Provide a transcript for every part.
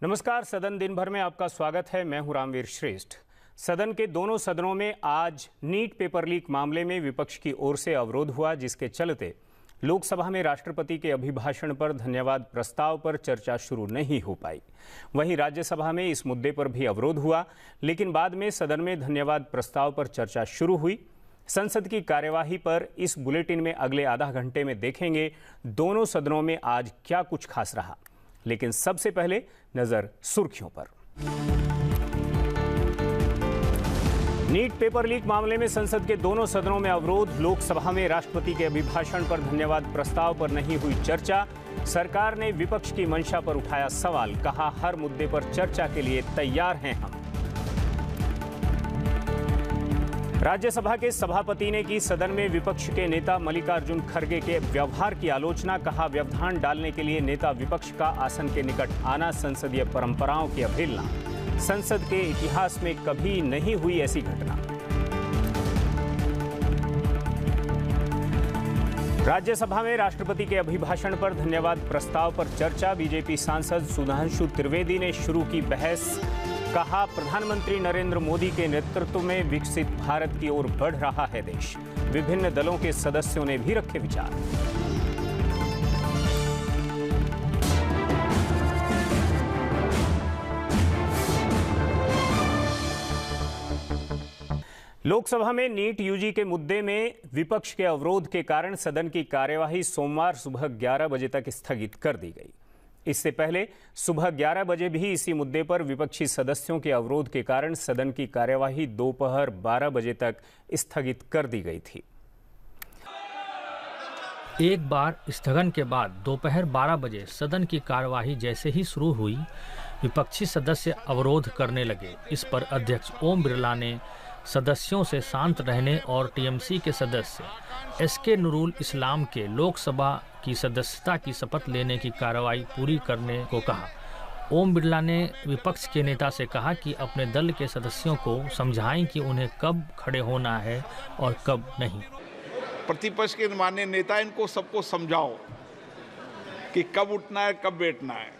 नमस्कार। सदन दिन भर में आपका स्वागत है। मैं हूं रामवीर श्रेष्ठ। सदन के दोनों सदनों में आज नीट पेपर लीक मामले में विपक्ष की ओर से अवरोध हुआ, जिसके चलते लोकसभा में राष्ट्रपति के अभिभाषण पर धन्यवाद प्रस्ताव पर चर्चा शुरू नहीं हो पाई। वहीं राज्यसभा में इस मुद्दे पर भी अवरोध हुआ, लेकिन बाद में सदन में धन्यवाद प्रस्ताव पर चर्चा शुरू हुई। संसद की कार्यवाही पर इस बुलेटिन में अगले आधा घंटे में देखेंगे दोनों सदनों में आज क्या कुछ खास रहा। लेकिन सबसे पहले नजर सुर्खियों पर। नीट पेपर लीक मामले में संसद के दोनों सदनों में अवरोध। लोकसभा में राष्ट्रपति के अभिभाषण पर धन्यवाद प्रस्ताव पर नहीं हुई चर्चा। सरकार ने विपक्ष की मंशा पर उठाया सवाल, कहा हर मुद्दे पर चर्चा के लिए तैयार हैं हम। राज्यसभा के सभापति ने की सदन में विपक्ष के नेता मल्लिकार्जुन खड़गे के व्यवहार की आलोचना, कहा व्यवधान डालने के लिए नेता विपक्ष का आसन के निकट आना संसदीय परंपराओं की अवहेलना। संसद के इतिहास में कभी नहीं हुई ऐसी घटना। राज्यसभा में राष्ट्रपति के अभिभाषण पर धन्यवाद प्रस्ताव पर चर्चा। बीजेपी सांसद सुधांशु त्रिवेदी ने शुरू की बहस, कहा प्रधानमंत्री नरेंद्र मोदी के नेतृत्व में विकसित भारत की ओर बढ़ रहा है देश। विभिन्न दलों के सदस्यों ने भी रखे विचार। लोकसभा में नीट यूजी के मुद्दे में विपक्ष के अवरोध के कारण सदन की कार्यवाही सोमवार सुबह 11 बजे तक स्थगित कर दी गई। इससे पहले सुबह 11 बजे भी इसी मुद्दे पर विपक्षी सदस्यों के अवरोध के कारण सदन की कार्यवाही दोपहर 12 बजे तक स्थगित कर दी गई थी। एक बार स्थगन के बाद दोपहर 12 बजे सदन की कार्यवाही जैसे ही शुरू हुई, विपक्षी सदस्य अवरोध करने लगे। इस पर अध्यक्ष ओम बिरला ने सदस्यों से शांत रहने और टीएमसी के सदस्य एसके नूरुल इस्लाम के लोकसभा की सदस्यता की शपथ लेने की कार्रवाई पूरी करने को कहा। ओम बिरला ने विपक्ष के नेता से कहा कि अपने दल के सदस्यों को समझाएं कि उन्हें कब खड़े होना है और कब नहीं। प्रतिपक्ष के माननीय नेता, इनको सबको समझाओ कि कब उठना है, कब बैठना है।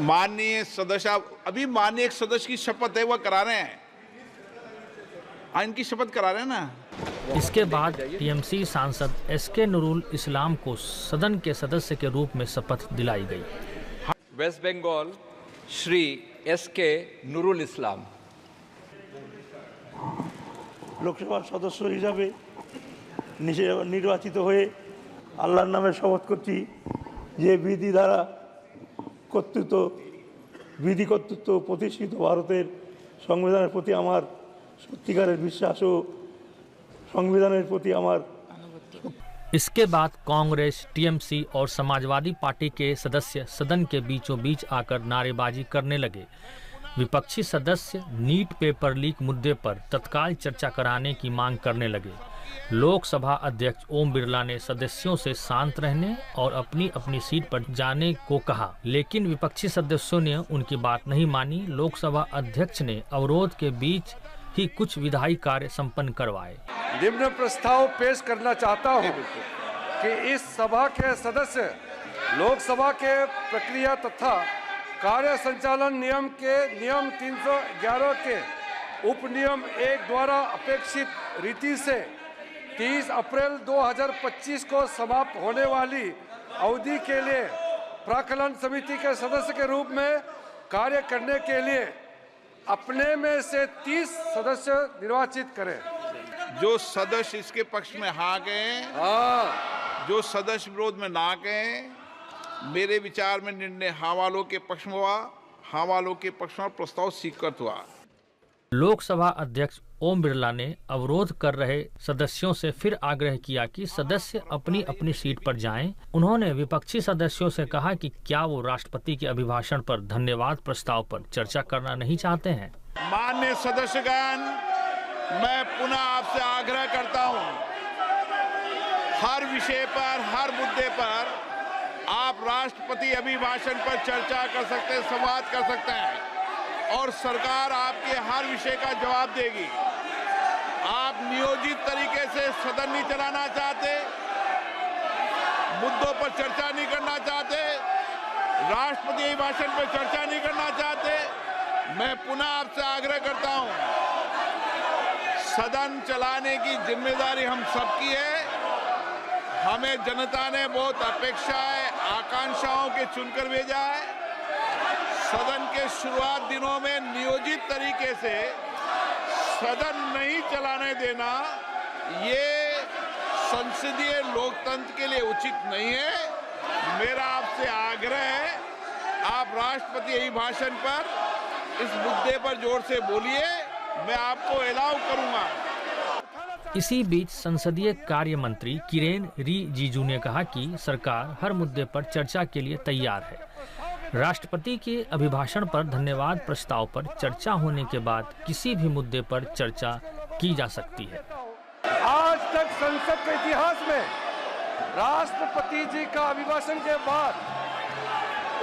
माननीय सदस्य, अभी माननीय एक सदस्य की शपथ है, वह करा रहे हैं। इनकी शपथ करा रहे हैं ना। इसके बाद टीएमसी सांसद एसके नूरुल इस्लाम को सदन के सदस्य के रूप में शपथ दिलाई गई। वेस्ट बंगाल श्री एसके नूरुल इस्लाम। लोकसभा सदस्य हिसाবে নির্বাচিত হয়ে আল্লাহর নামে শপথ করছি যে বিধি দ্বারা বিধি কর্তৃত্ব প্রতিষ্ঠিত ভারতের সংবিধানের প্রতি আমার সত্যিকারের বিশ্বাস ও সংবিধানের প্রতি আমার। इसके बाद कांग्रेस, टीएमसी और समाजवादी पार्टी के सदस्य सदन के बीचों बीच आकर नारेबाजी करने लगे। विपक्षी सदस्य नीट पेपर लीक मुद्दे पर तत्काल चर्चा कराने की मांग करने लगे। लोकसभा अध्यक्ष ओम बिरला ने सदस्यों से शांत रहने और अपनी अपनी सीट पर जाने को कहा, लेकिन विपक्षी सदस्यों ने उनकी बात नहीं मानी। लोकसभा अध्यक्ष ने अवरोध के बीच ही कुछ विधायी कार्य संपन्न करवाए। निम्न प्रस्ताव पेश करना चाहता हूं कि इस सभा के सदस्य लोकसभा के प्रक्रिया तथा कार्य संचालन नियम के नियम 311 के उपनियम 1 द्वारा अपेक्षित रीति से 30 अप्रैल 2025 को समाप्त होने वाली अवधि के लिए प्राक्कलन समिति के सदस्य के रूप में कार्य करने के लिए अपने में से 30 सदस्य निर्वाचित करें। जो सदस्य इसके पक्ष में हाँ गए, जो सदस्य विरोध में ना गए, मेरे विचार में निर्णय हाँ वालों के पक्ष में हुआ, हाँ वालों के पक्ष में प्रस्ताव स्वीकृत हुआ। लोकसभा अध्यक्ष ओम बिरला ने अवरोध कर रहे सदस्यों से फिर आग्रह किया कि सदस्य अपनी अपनी सीट पर जाएं। उन्होंने विपक्षी सदस्यों से कहा कि क्या वो राष्ट्रपति के अभिभाषण पर धन्यवाद प्रस्ताव पर चर्चा करना नहीं चाहते हैं। माननीय सदस्यगण, मैं पुनः आपसे आग्रह करता हूं, हर विषय पर, हर मुद्दे पर आप राष्ट्रपति अभिभाषण पर चर्चा कर सकते हैं, संवाद कर सकते हैं और सरकार आपके हर विषय का जवाब देगी। आप नियोजित तरीके से सदन नहीं चलाना चाहते, मुद्दों पर चर्चा नहीं करना चाहते, राष्ट्रपति अभिभाषण पर चर्चा नहीं करना चाहते, मैं पुनः आपसे आग्रह करता हूं, सदन चलाने की जिम्मेदारी हम सबकी है। हमें जनता ने बहुत अपेक्षाएं, आकांक्षाओं के चुनकर भेजा है। सदन के शुरुआत दिनों में नियोजित तरीके से सदन नहीं चलाने देना, ये संसदीय लोकतंत्र के लिए उचित नहीं है। मेरा आपसे आग्रह है, आप राष्ट्रपति अभिभाषण पर इस मुद्दे पर जोर से बोलिए, मैं आपको अलाउ करूंगा। इसी बीच संसदीय कार्य मंत्री किरेन रिजिजू ने कहा कि सरकार हर मुद्दे पर चर्चा के लिए तैयार है। राष्ट्रपति के अभिभाषण पर धन्यवाद प्रस्ताव पर चर्चा होने के बाद किसी भी मुद्दे पर चर्चा की जा सकती है। आज तक संसद के इतिहास में राष्ट्रपति जी का अभिभाषण के बाद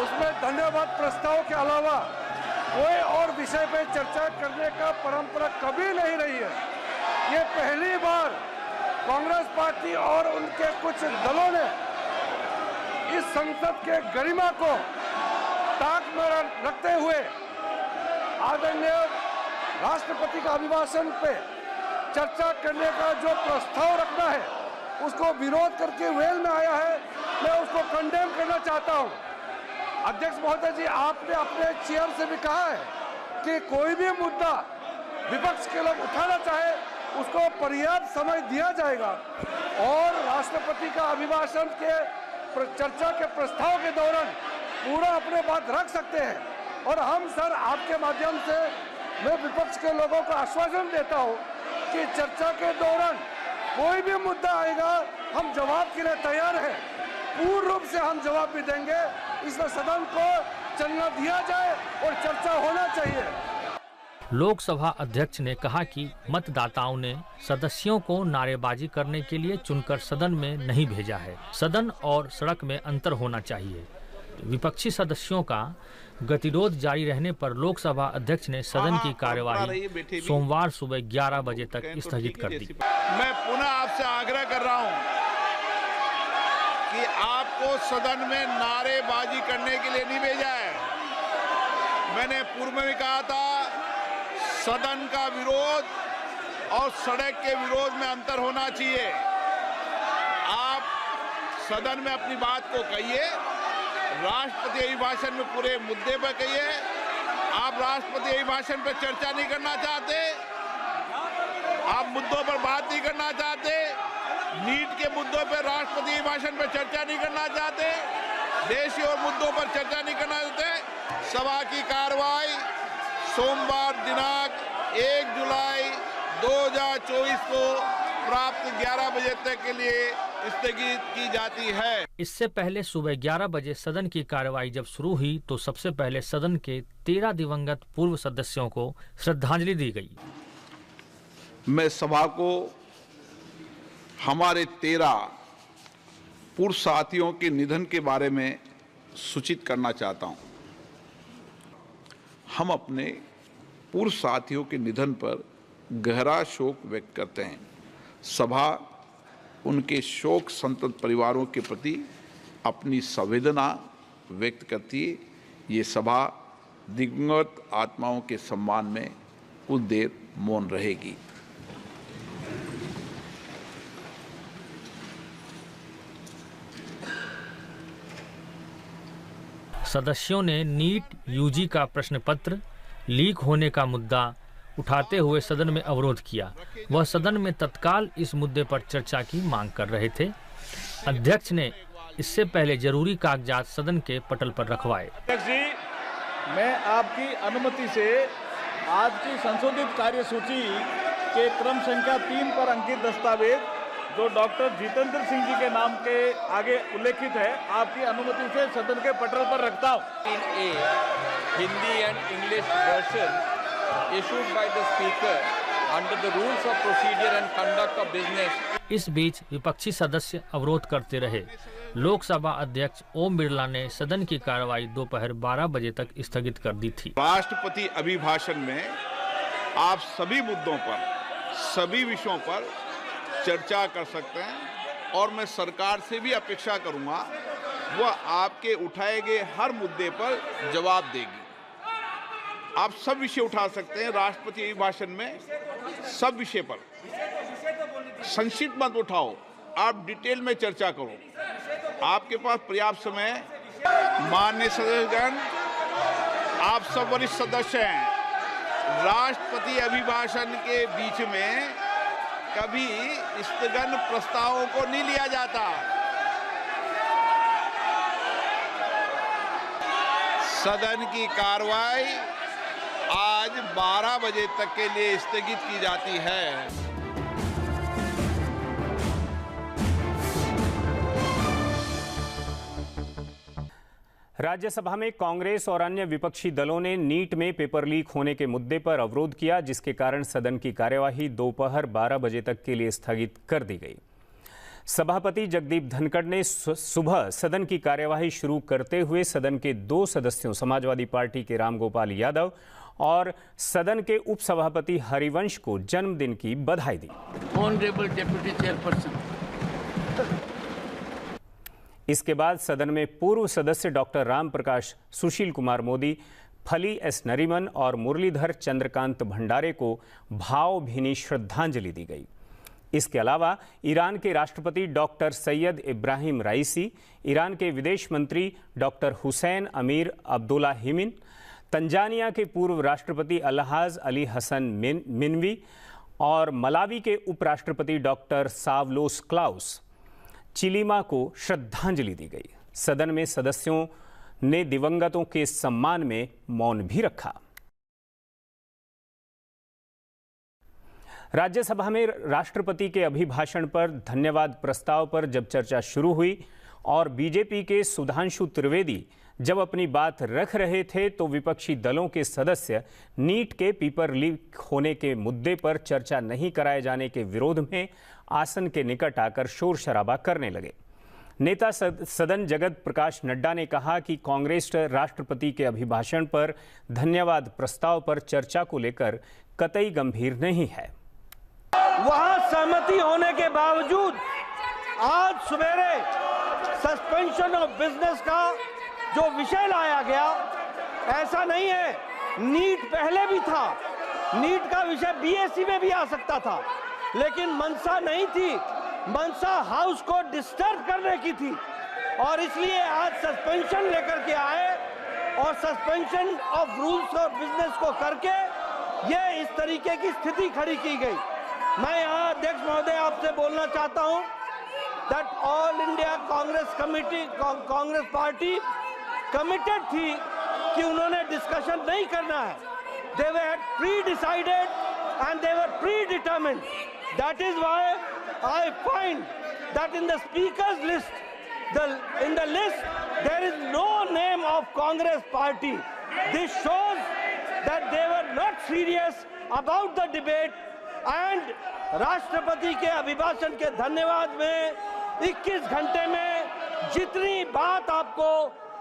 उसमें धन्यवाद प्रस्ताव के अलावा कोई और विषय पर चर्चा करने का परंपरा कभी नहीं रही है। ये पहली बार कांग्रेस पार्टी और उनके कुछ दलों ने इस संसद के गरिमा को ताक में रखते हुए आदरणीय राष्ट्रपति का अभिभाषण पे चर्चा करने का जो प्रस्ताव रखना है, उसको विरोध करके वेल में आया है। मैं उसको कंडेम करना चाहता हूं। अध्यक्ष महोदय जी, आपने अपने चेयर से भी कहा है कि कोई भी मुद्दा विपक्ष के लोग उठाना चाहे उसको पर्याप्त समय दिया जाएगा और राष्ट्रपति का अभिभाषण के चर्चा के प्रस्ताव के दौरान पूरा अपने बात रख सकते हैं। और हम सर आपके माध्यम से मैं विपक्ष के लोगों को आश्वासन देता हूं कि चर्चा के दौरान कोई भी मुद्दा आएगा, हम जवाब के लिए तैयार हैं। पूर्ण रूप से हम जवाब भी देंगे। इसमें सदन को चलना दिया जाए और चर्चा होना चाहिए। लोकसभा अध्यक्ष ने कहा कि मतदाताओं ने सदस्यों को नारेबाजी करने के लिए चुनकर सदन में नहीं भेजा है। सदन और सड़क में अंतर होना चाहिए। विपक्षी सदस्यों का गतिरोध जारी रहने पर लोकसभा अध्यक्ष ने सदन की कार्यवाही सोमवार सुबह 11 बजे तक स्थगित कर दी। मैं पुनः आपसे आग्रह कर रहा हूं कि आपको सदन में नारेबाजी करने के लिए नहीं भेजा है। मैंने पूर्व में भी कहा था, सदन का विरोध और सड़क के विरोध में अंतर होना चाहिए। आप सदन में अपनी बात को कहिए, राष्ट्रपति अभिभाषण में पूरे मुद्दे पर कहिए। आप राष्ट्रपति अभिभाषण पर चर्चा नहीं करना चाहते, आप मुद्दों पर बात नहीं करना चाहते, नीट के मुद्दों पर राष्ट्रपति अभिभाषण पर चर्चा नहीं करना चाहते, देशी और मुद्दों पर चर्चा नहीं करना चाहते। सभा की कार्रवाई सोमवार दिनांक 1 जुलाई 2024 को प्राप्त 11 बजे तक के लिए स्थगित की जाती है। इससे पहले सुबह 11 बजे सदन की कार्यवाही जब शुरू हुई तो सबसे पहले सदन के 13 दिवंगत पूर्व सदस्यों को श्रद्धांजलि दी गई। मैं सभा को हमारे 13 पूर्व साथियों के निधन के बारे में सूचित करना चाहता हूं। हम अपने पूर्व साथियों के निधन पर गहरा शोक व्यक्त करते हैं। सभा उनके शोक संतप्त परिवारों के प्रति अपनी संवेदना व्यक्त करती है। ये सभा दिवंगत आत्माओं के सम्मान में कुछ देर मौन रहेगी। सदस्यों ने नीट यूजी का प्रश्न पत्र लीक होने का मुद्दा उठाते हुए सदन में अवरोध किया। वह सदन में तत्काल इस मुद्दे पर चर्चा की मांग कर रहे थे। अध्यक्ष ने इससे पहले जरूरी कागजात सदन के पटल पर रखवाए। अध्यक्ष जी, मैं आपकी अनुमति से आज की संशोधित कार्यसूची के क्रम संख्या 3 पर अंकित दस्तावेज जो डॉक्टर जितेंद्र सिंह जी के नाम के आगे उल्लेखित है, आपकी अनुमति से सदन के पटल पर रखता हूँ। Hindi and English version issued by the speaker under the rules of procedure and conduct of business। इस बीच विपक्षी सदस्य अवरोध करते रहे। लोकसभा अध्यक्ष ओम बिरला ने सदन की कार्यवाही दोपहर 12 बजे तक स्थगित कर दी थी। राष्ट्रपति अभिभाषण में आप सभी मुद्दों पर, सभी विषयों पर चर्चा कर सकते हैं और मैं सरकार से भी अपेक्षा करूंगा, वह आपके उठाए गए हर मुद्दे पर जवाब देगी। आप सब विषय उठा सकते हैं राष्ट्रपति अभिभाषण में, सब विषय पर। संक्षिप्त मत उठाओ, आप डिटेल में चर्चा करो, आपके पास पर्याप्त समय। माननीय सदस्यगण, आप सब वरिष्ठ सदस्य हैं। राष्ट्रपति अभिभाषण के बीच में कभी स्थगन प्रस्तावों को नहीं लिया जाता। सदन की कार्रवाई आज 12 बजे तक के लिए स्थगित की जाती है। राज्यसभा में कांग्रेस और अन्य विपक्षी दलों ने नीट में पेपर लीक होने के मुद्दे पर अवरोध किया, जिसके कारण सदन की कार्यवाही दोपहर 12 बजे तक के लिए स्थगित कर दी गई। सभापति जगदीप धनखड़ ने सुबह सदन की कार्यवाही शुरू करते हुए सदन के 2 सदस्यों समाजवादी पार्टी के रामगोपाल यादव और सदन के उपसभापति हरिवंश को जन्मदिन की बधाई दी। Honourable deputy chairperson. इसके बाद सदन में पूर्व सदस्य डॉक्टर राम प्रकाश सुशील कुमार मोदी, फली एस नरीमन और मुरलीधर चंद्रकांत भंडारे को भावभीनी श्रद्धांजलि दी गई। इसके अलावा ईरान के राष्ट्रपति डॉक्टर सैयद इब्राहिम राइसी, ईरान के विदेश मंत्री डॉक्टर हुसैन अमीर अब्दुल्लाहिमिन, तंजानिया के पूर्व राष्ट्रपति अलहाज अली हसन मिनवी और मलावी के उपराष्ट्रपति डॉक्टर सावलोस क्लाउस चिलीमा को श्रद्धांजलि दी गई। सदन में सदस्यों ने दिवंगतों के सम्मान में मौन भी रखा। राज्यसभा में राष्ट्रपति के अभिभाषण पर धन्यवाद प्रस्ताव पर जब चर्चा शुरू हुई और बीजेपी के सुधांशु त्रिवेदी जब अपनी बात रख रहे थे तो विपक्षी दलों के सदस्य नीट के पेपर लीक होने के मुद्दे पर चर्चा नहीं कराए जाने के विरोध में आसन के निकट आकर शोर शराबा करने लगे। नेता सदन जगत प्रकाश नड्डा ने कहा कि कांग्रेस राष्ट्रपति के अभिभाषण पर धन्यवाद प्रस्ताव पर चर्चा को लेकर कतई गंभीर नहीं है। वहां सहमति होने के बावजूद आज सवेरे सस्पेंशन ऑफ बिजनेस का जो विषय लाया गया, ऐसा नहीं है। नीट पहले भी था, नीट का विषय बीएससी में भी आ सकता था, लेकिन मंशा नहीं थी, मंशा हाउस को डिस्टर्ब करने की थी और इसलिए आज सस्पेंशन लेकर के आए और सस्पेंशन ऑफ रूल्स और बिजनेस को करके ये इस तरीके की स्थिति खड़ी की गई। मैं यहाँ अध्यक्ष महोदय आपसे बोलना चाहता हूँ that all India Congress committee, Congress party committed थी कि उन्होंने डिस्कशन नहीं करना है। They were pre decided and they were pre determined. That is why I find that in the speakers list, in the list there is no name of Congress party. This shows that they were not serious about the debate and राष्ट्रपति के अभिभाषण के धन्यवाद में 21 घंटे में जितनी बात आपको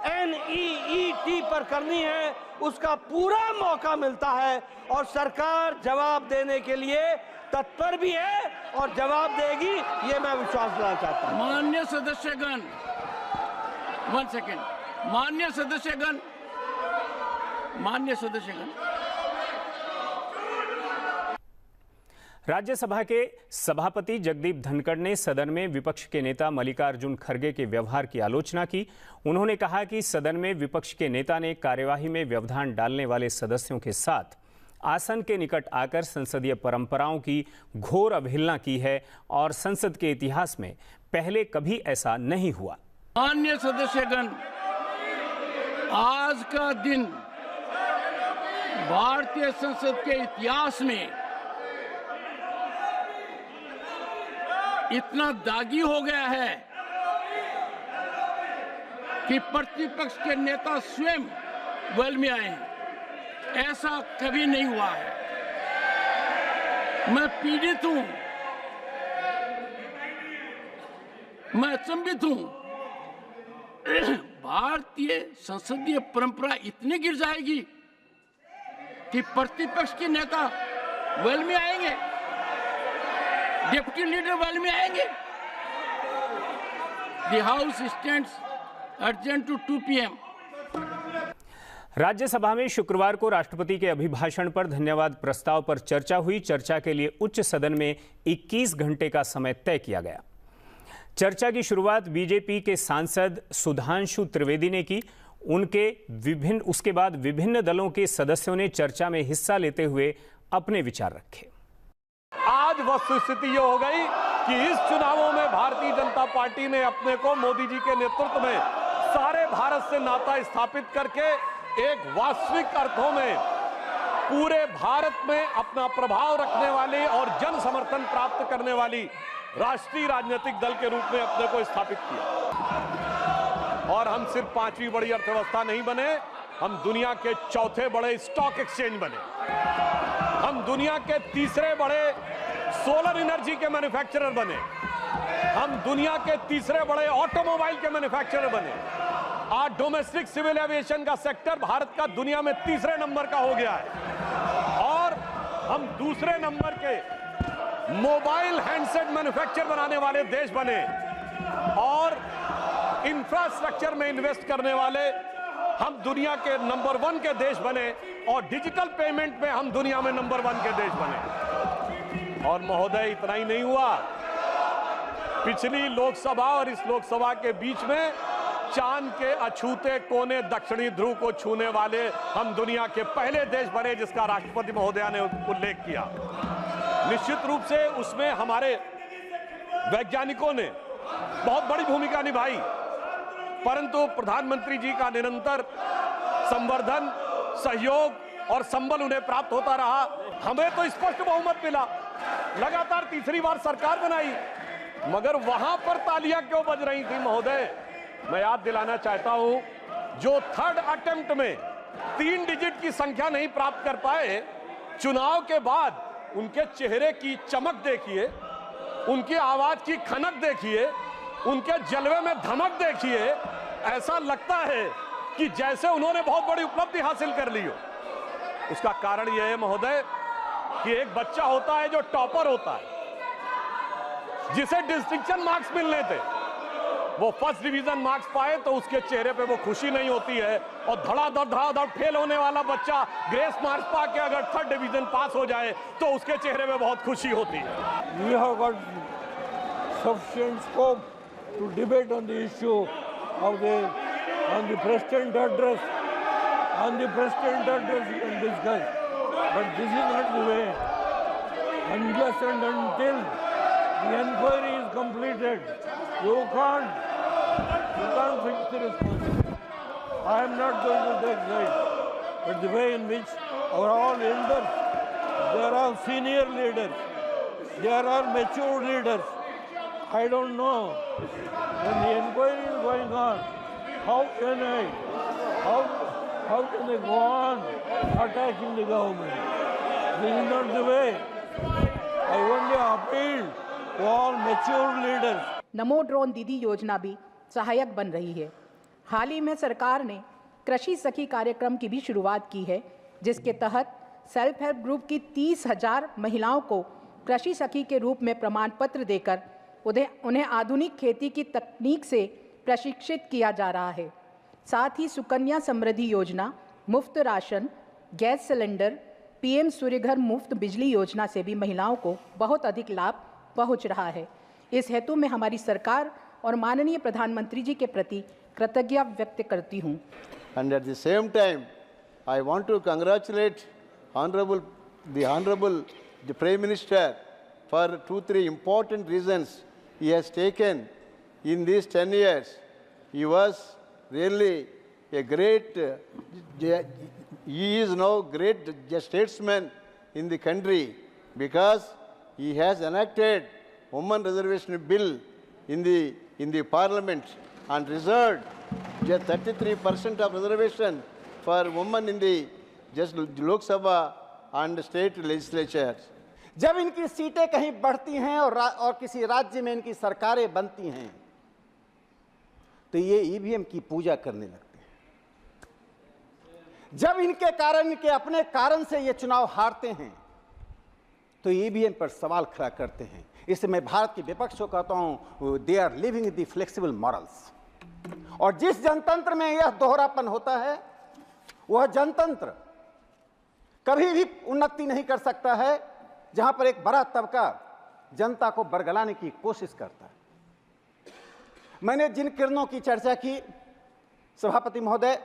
NEET पर करनी है उसका पूरा मौका मिलता है और सरकार जवाब देने के लिए तत्पर भी है और जवाब देगी, ये मैं विश्वास दिलाना चाहता हूं। माननीय सदस्यगण, 1 सेकेंड, माननीय सदस्यगण, राज्यसभा के सभापति जगदीप धनखड़ ने सदन में विपक्ष के नेता मल्लिकार्जुन खड़गे के व्यवहार की आलोचना की। उन्होंने कहा कि सदन में विपक्ष के नेता ने कार्यवाही में व्यवधान डालने वाले सदस्यों के साथ आसन के निकट आकर संसदीय परंपराओं की घोर अवहेलना की है और संसद के इतिहास में पहले कभी ऐसा नहीं हुआ। माननीय सदस्यगण, आज का दिन भारतीय संसद के इतिहास में इतना दागी हो गया है कि प्रतिपक्ष के नेता स्वयं वेल में आए हैं। ऐसा कभी नहीं हुआ है। मैं पीड़ित हूं, मैं अचंभित हूं। भारतीय संसदीय परंपरा इतनी गिर जाएगी कि प्रतिपक्ष के नेता वेल में आएंगे, डिप्टी लीडर वेल में आएंगे। The House stands urgent to 2 p.m. Rajya Sabha में शुक्रवार को राष्ट्रपति के अभिभाषण पर धन्यवाद प्रस्ताव पर चर्चा हुई। चर्चा के लिए उच्च सदन में 21 घंटे का समय तय किया गया। चर्चा की शुरुआत बीजेपी के सांसद सुधांशु त्रिवेदी ने की। उसके बाद विभिन्न दलों के सदस्यों ने चर्चा में हिस्सा लेते हुए अपने विचार रखे। आज वस्तुस्थिति ये हो गई कि इस चुनावों में भारतीय जनता पार्टी ने अपने को मोदी जी के नेतृत्व में सारे भारत से नाता स्थापित करके एक वास्तविक अर्थों में पूरे भारत में अपना प्रभाव रखने वाली और जन समर्थन प्राप्त करने वाली राष्ट्रीय राजनीतिक दल के रूप में अपने को स्थापित किया। और हम सिर्फ 5वीं बड़ी अर्थव्यवस्था नहीं बने, हम दुनिया के चौथे बड़े स्टॉक एक्सचेंज बने। हम दुनिया के तीसरे बड़े सोलर एनर्जी के मैन्युफैक्चरर बने। हम दुनिया के तीसरे बड़े ऑटोमोबाइल के मैन्युफैक्चरर बने। आज डोमेस्टिक सिविल एविएशन का सेक्टर भारत का दुनिया में तीसरे नंबर का हो गया है। और हम दूसरे नंबर के मोबाइल हैंडसेट मैन्युफैक्चर बनाने वाले देश बने। और इंफ्रास्ट्रक्चर में इन्वेस्ट करने वाले हम दुनिया के नंबर 1 के देश बने। और डिजिटल पेमेंट में हम दुनिया में नंबर 1 के देश बने। और महोदय, इतना ही नहीं हुआ, पिछली लोकसभा और इस लोकसभा के बीच में चांद के अछूते कोने दक्षिणी ध्रुव को छूने वाले हम दुनिया के पहले देश बने, जिसका राष्ट्रपति महोदया ने उल्लेख किया। निश्चित रूप से उसमें हमारे वैज्ञानिकों ने बहुत बड़ी भूमिका निभाई, परंतु प्रधानमंत्री जी का निरंतर संवर्धन, सहयोग और संबल उन्हें प्राप्त होता रहा। हमें तो स्पष्ट बहुमत मिला, लगातार तीसरी बार सरकार बनाई, मगर वहां पर तालियां क्यों बज रही थी महोदय? मैं याद दिलाना चाहता हूं, जो थर्ड अटेम्प्ट में 3 डिजिट की संख्या नहीं प्राप्त कर पाए, चुनाव के बाद उनके चेहरे की चमक देखिए, उनकी आवाज की खनक देखिए, उनके जलवे में धमक देखिए। ऐसा लगता है कि जैसे उन्होंने बहुत बड़ी उपलब्धि हासिल कर ली हो। उसका कारण यह है महोदय कि एक बच्चा होता है जो टॉपर होता है, जिसे डिस्टिंक्शन मार्क्स मिलने थे, वो फर्स्ट डिवीजन मार्क्स पाए तो उसके चेहरे पे वो खुशी नहीं होती है। और धड़ाधड़ फेल होने वाला बच्चा ग्रेस मार्क्स पा के अगर थर्ड डिवीजन पास हो जाए तो उसके चेहरे पे बहुत खुशी होती है। We have got sufficient scope to debate on the issue of the president address. On the president address we can discuss, but this is not the way. Unless and until the inquiry is completed, you can't fix the responsibility. I am not going to take side, but the way in which our all elders, they are all senior leaders, they are all mature leaders. I don't know, when the inquiry is going on, how can they go on attacking the government? This is not the way. I only appeal to all mature leaders. NaMo drone दीदी योजना भी सहायक बन रही है। हाल ही में सरकार ने कृषि सखी कार्यक्रम की भी शुरुआत की है, जिसके तहत सेल्फ हेल्प ग्रुप की 30,000 महिलाओं को कृषि सखी के रूप में प्रमाण पत्र देकर उन्हें आधुनिक खेती की तकनीक से प्रशिक्षित किया जा रहा है। साथ ही सुकन्या समृद्धि योजना, मुफ्त ration, gas cylinder, PM Surya Ghar मुफ्त बिजली योजना से भी महिलाओं को बहुत अधिक लाभ पहुंच रहा है। इस हेतु में हमारी सरकार और माननीय प्रधानमंत्री जी के प्रति कृतज्ञता व्यक्त करती हूं। And at the same time, I want to congratulate the Prime Minister for 2-3 important reasons he has taken in these 10 years. He was really a great, he is now great statesman in the country because he has enacted women reservation bill in the parliament and reserved just 33% of reservation for women in the just Lok Sabha and state legislatures. जब इनकी सीटें कहीं बढ़ती हैं और किसी राज्य में इनकी सरकारें बनती हैं तो ये ईवीएम की पूजा करने लगते हैं। जब इनके अपने कारण से ये चुनाव हारते हैं तो ईवीएम पर सवाल खड़ा करते हैं। इससे मैं भारत के विपक्ष को कहता हूं, they are living the flexible morals. और जिस जनतंत्र में यह दोहरापन होता है वह जनतंत्र कभी भी उन्नति नहीं कर सकता है जहां पर एक बड़ा तबका जनता को बरगलाने की कोशिश करता है। मैंने जिन किरणों की चर्चा की सभापति महोदय,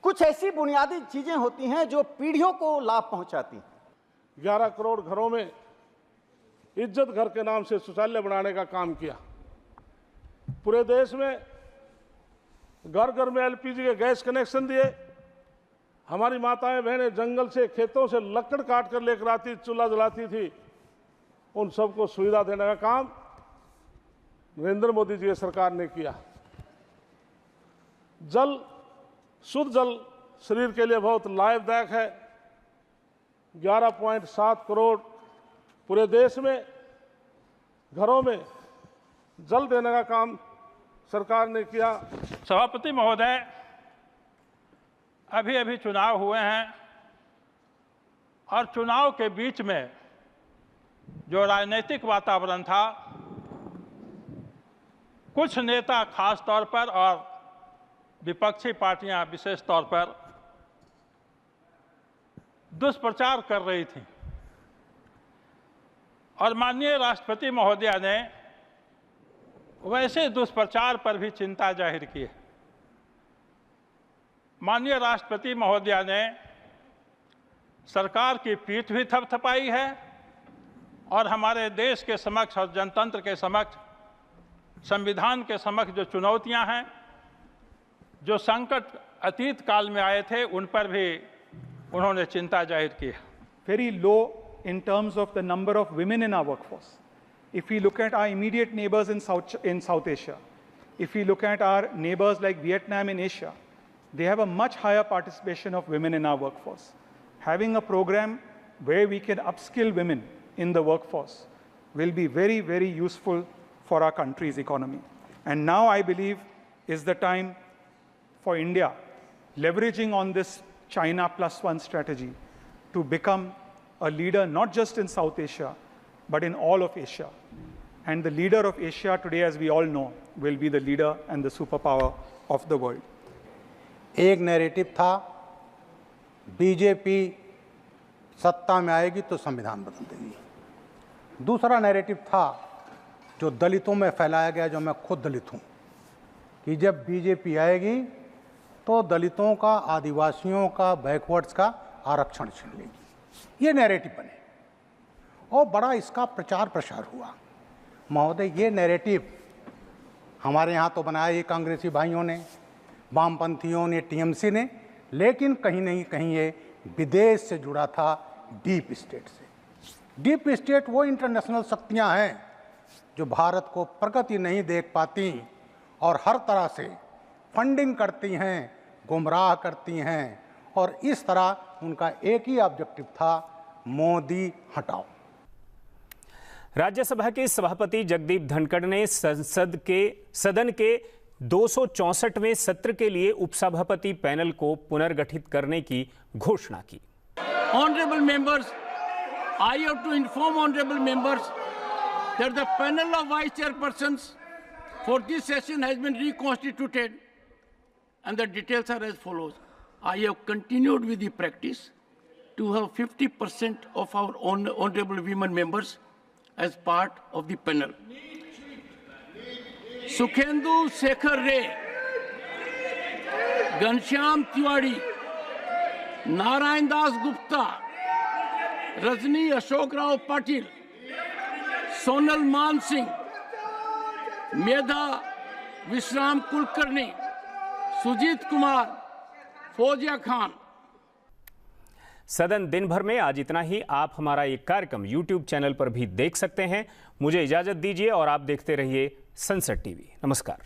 कुछ ऐसी बुनियादी चीजें होती हैं जो पीढ़ियों को लाभ पहुंचाती हैं। 11 करोड़ घरों में इज्जत घर के नाम से शौचालय बनाने का काम किया। पूरे देश में घर घर में एलपीजी के गैस कनेक्शन दिए। हमारी माताएं बहनें जंगल से खेतों से लकड़ काट कर लेकर आती, चूल्हा जलाती थी। उन सबको सुविधा देने का काम नरेंद्र मोदी जी की सरकार ने किया। जल, शुद्ध जल शरीर के लिए बहुत लाभदायक है। 11.7 करोड़ पूरे देश में घरों में जल देने का काम सरकार ने किया। सभापति महोदय, अभी अभी चुनाव हुए हैं और चुनाव के बीच में जो राजनीतिक वातावरण था, कुछ नेता खास तौर पर और विपक्षी पार्टियां विशेष तौर पर दुष्प्रचार कर रही थी और माननीय राष्ट्रपति महोदया ने वैसे दुष्प्रचार पर भी चिंता जाहिर की है। माननीय राष्ट्रपति महोदया ने सरकार की पीठ भी थपथपाई है और हमारे देश के समक्ष और जनतंत्र के समक्ष, संविधान के समक्ष जो चुनौतियां हैं, जो संकट अतीत काल में आए थे, उन पर भी उन्होंने चिंता जाहिर की है। Very low in terms of the number of women in our workforce. If we look at our immediate neighbors in South Asia, if we look at our neighbors like Vietnam in Asia, they have a much higher participation of women in our workforce. Having a program where we can upskill women in the workforce will be very, very useful for our country's economy. And now I believe is the time for India, leveraging on this China +1 strategy, to become a leader not just in South Asia, but in all of Asia. And the leader of Asia today, as we all know, will be the leader and the superpower of the world. एक narrative था, BJP सत्ता में आएगी तो संविधान बदल देगी। दूसरा नैरेटिव था जो दलितों में फैलाया गया, जो मैं खुद दलित हूँ, कि जब बीजेपी आएगी तो दलितों का, आदिवासियों का, बैकवर्ड्स का आरक्षण छीन लेगी। ये नैरेटिव बने और बड़ा इसका प्रचार प्रसार हुआ। महोदय, ये नैरेटिव हमारे यहाँ तो बनाया ये कांग्रेसी भाइयों ने, वामपंथियों ने, टीएमसी ने, लेकिन कहीं नहीं कहीं ये विदेश से जुड़ा था, डीप स्टेट से। डीप स्टेट वो इंटरनेशनल शक्तियाँ हैं जो भारत को प्रगति नहीं देख पाती और हर तरह से फंडिंग करती हैं, गुमराह करती हैं, और इस तरह उनका एक ही ऑब्जेक्टिव था, मोदी हटाओ। राज्यसभा के सभापति जगदीप धनखड़ ने सदन के 264वें सत्र के लिए उपसभापति पैनल को पुनर्गठित करने की घोषणा की। Honorable members, I have to inform honorable members that the panel of vice chairpersons for this session has been reconstituted, and the details are as follows. I have continued with the practice to have 50% of our honorable women members as part of the panel. Sukhendu Shekhar Ray, Ghanshyam Tiwari, Narayan Das Gupta, Rajni Ashok Rao Patil, Sonal Man Singh, Medha Vishram Kulkarni, Sujit Kumar, Fauzia Khan. सदन दिन भर में आज इतना ही। आप हमारा ये कार्यक्रम YouTube चैनल पर भी देख सकते हैं। मुझे इजाजत दीजिए और आप देखते रहिए संसद टीवी। नमस्कार।